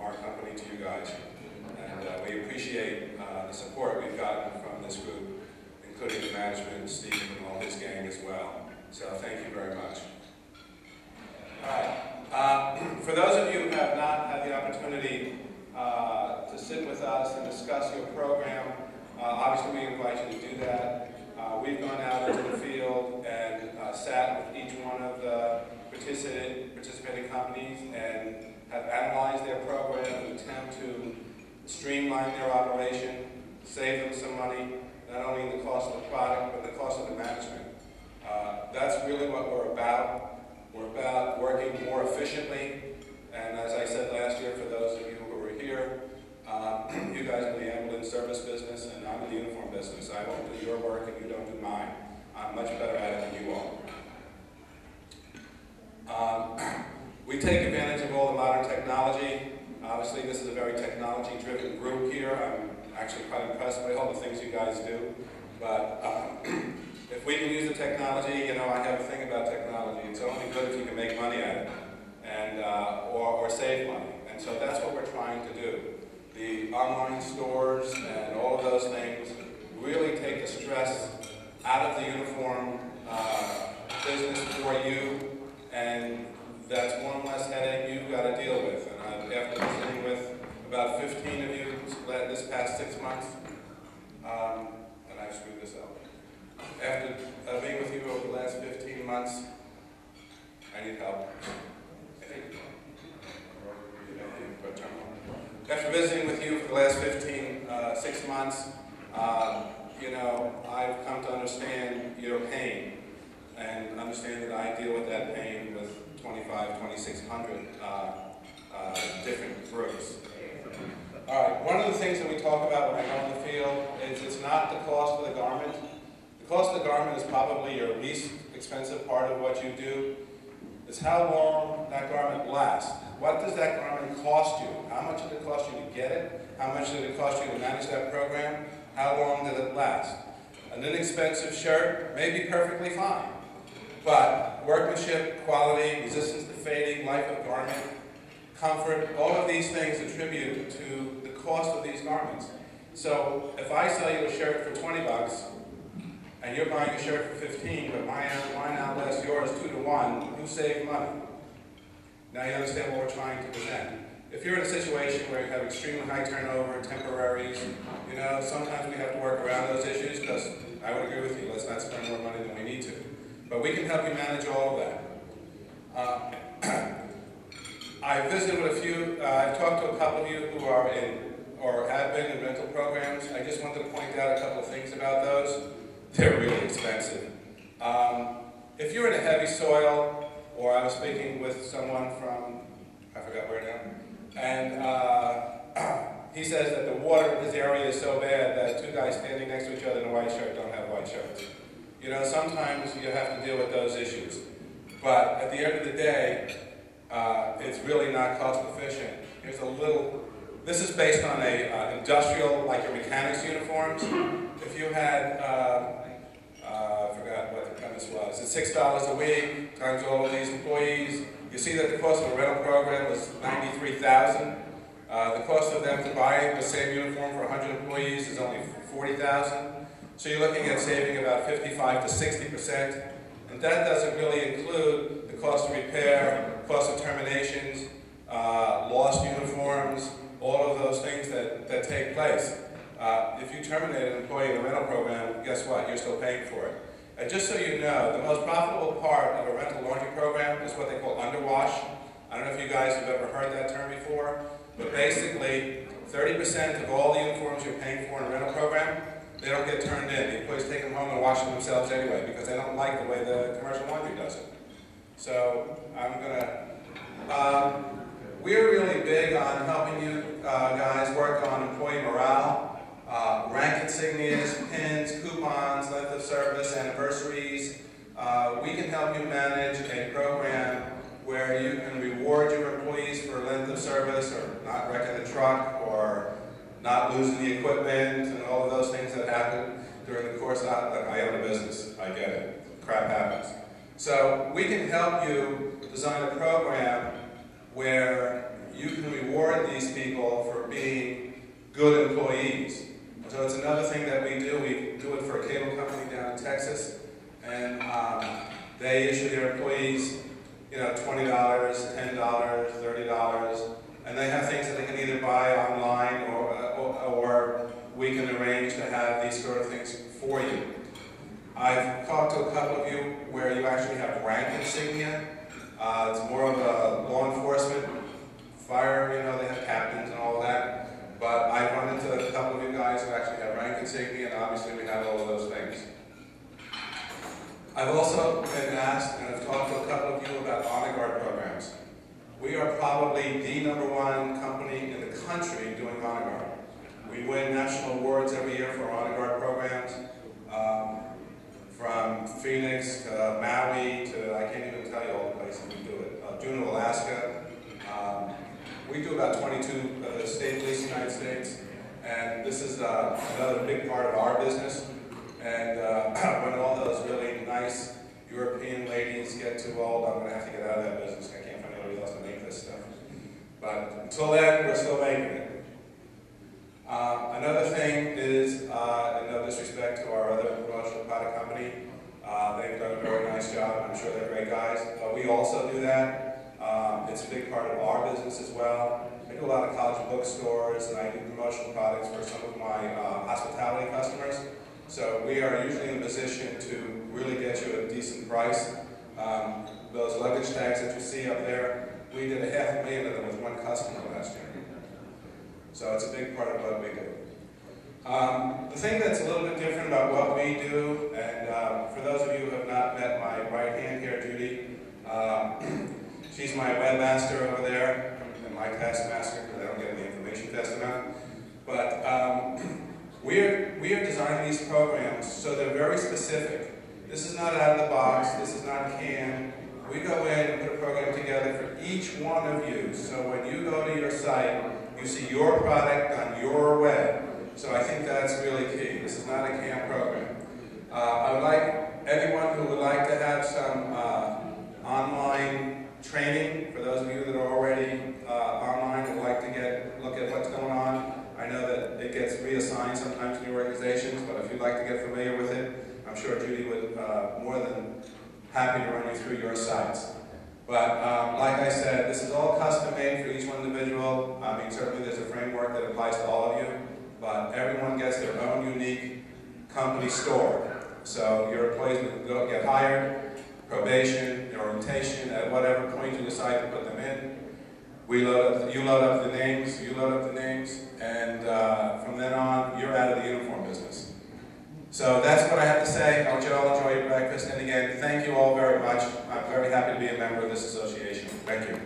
our company to you guys. And we appreciate the support we've gotten from this group, including the management, Steve, and all his gang as well. So thank you very much. All right. For those of you who have not had the opportunity to sit with us and discuss your program, obviously we invite you to do that. We've gone out into the field and sat with each one of the participating companies and have analyzed their program and attempt to streamline their operation, save them some money, not only in the cost of the product, but the cost of the management. That's really what we're about. We're about working more efficiently, and as I said last year, for those of you who were here, you guys are in the ambulance service business, and I'm in the uniform business. I won't do your work, and you don't do mine. I'm much better at it than you are. We take advantage of all the modern technology. Obviously, this is a very technology-driven group here. I'm actually quite impressed by all the things you guys do. But if we can use the technology, you know, I have a thing about technology. It's only good if you can make money at it, and or save money. And so that's what we're trying to do. The online stores and all of those things really take the stress out of the uniform business for you, and that's one less headache you've got to deal with. And after visiting with about 15 of you this past 6 months, and I screwed this up. After being with you over the last 15 months, I need help. After visiting with you for the last 6 months, you know, I've come to understand your pain and understand that I deal with that pain with 2,600 different groups. All right, one of the things that we talk about when I go in the field is it's not the cost of the garment. The cost of the garment is probably your least expensive part of what you do. It's how long that garment lasts. What does that garment cost you? How much did it cost you to get it? How much did it cost you to manage that program? How long did it last? An inexpensive shirt may be perfectly fine, but workmanship, quality, resistance to fading, life of garment, comfort, all of these things attribute to the cost of these garments. So if I sell you a shirt for 20 bucks, and you're buying a shirt for 15, but mine outlasts yours 2 to 1, who saved money? Now you understand what we're trying to present. If you're in a situation where you have extremely high turnover, temporaries, you know, sometimes we have to work around those issues, because I would agree with you, let's not spend more money than we need to. But we can help you manage all of that. I visited with a few, I've talked to a couple of you who are in, or have been in rental programs. I just wanted to point out a couple of things about those. They're really expensive. If you're in a heavy soil, or I was speaking with someone from, I forgot where now, and he says that the water in this area is so bad that 2 guys standing next to each other in a white shirt don't have white shirts. You know, sometimes you have to deal with those issues. But at the end of the day, it's really not cost efficient. Here's a little, this is based on a industrial, like your mechanics uniforms. If you had, I forgot what the premise was, it's $6 a week times all of these employees. You see that the cost of a rental program was $93,000. The cost of them to buy the same uniform for 100 employees is only $40,000. So you're looking at saving about 55 to 60%. And that doesn't really include the cost of repair, cost of terminations, lost uniforms, all of those things that take place. If you terminate an employee in a rental program, guess what? You're still paying for it. And just so you know, the most profitable part of a rental laundry program is what they call underwash. I don't know if you guys have ever heard that term before, but basically 30% of all the uniforms you're paying for in a rental program, they don't get turned in. The employees take them home and wash them themselves anyway because they don't like the way the commercial laundry does it. So I'm gonna, we're really big on helping you guys work on employee morale. Rank insignias, pins, coupons, length of service, anniversaries. We can help you manage a program where you can reward your employees for length of service, or not wrecking the truck, or not losing the equipment, and all of those things that happen during the course of, look, I own a business, I get it, crap happens. So we can help you design a program where you can reward these people good employees. So it's another thing that we do. We do it for a cable company down in Texas, and they issue their employees, you know, $20, $10, $30, and they have things that they can either buy online or we can arrange to have these sort of things for you. I've talked to a couple of you where you actually have rank insignia. It's more of a law enforcement, fire, you know, they have captains and all of that. But I've run into a couple of you guys who actually have rank insignia, and obviously we have all of those things. I've also been asked, and I've talked to a couple of you about honor guard programs. We are probably the #1 company in the country doing honor guard. We win national awards every year for honor guard programs, from Phoenix to Maui to, I can't even tell you all the places we do it, Juneau, Alaska. We do about 22 state police in the United States, and this is another big part of our business. And when all those really nice European ladies get too old, I'm going to have to get out of that business. I can't find anybody else to make this stuff. But until then, we're still making it. Another thing is, in no disrespect to our other promotional product company, they've done a very nice job. I'm sure they're great guys, but we also do that. It's a big part of our business as well. I do a lot of college bookstores, and I do promotional products for some of my hospitality customers. So we are usually in a position to really get you a decent price. Those luggage tags that you see up there, we did 500,000 of them with one customer last year. So it's a big part of what we do. The thing that's a little bit different about what we do, and for those of you who have not met my right hand here, Judy, she's my webmaster over there, and my taskmaster, because I don't get any information fast enough. But we are designing these programs so they're very specific. This is not out of the box, this is not canned. We go in and put a program together for each one of you. So when you go to your site, you see your product on your web. So I think that's really key. This is not a canned program. I would like anyone who would like to have some online training, for those of you that are already online and would like to look at what's going on. I know that it gets reassigned sometimes to new organizations, but if you'd like to get familiar with it, I'm sure Judy would more than happy to run you through your sites. But like I said, this is all custom made for each one individual. I mean, certainly there's a framework that applies to all of you, but everyone gets their own unique company store. So your employees will go get hired, probation, orientation, at whatever point you decide to put them in. You load up the names, and from then on, you're out of the uniform business. So that's what I have to say. I hope you all enjoy your breakfast. And again, thank you all very much. I'm very happy to be a member of this association. Thank you.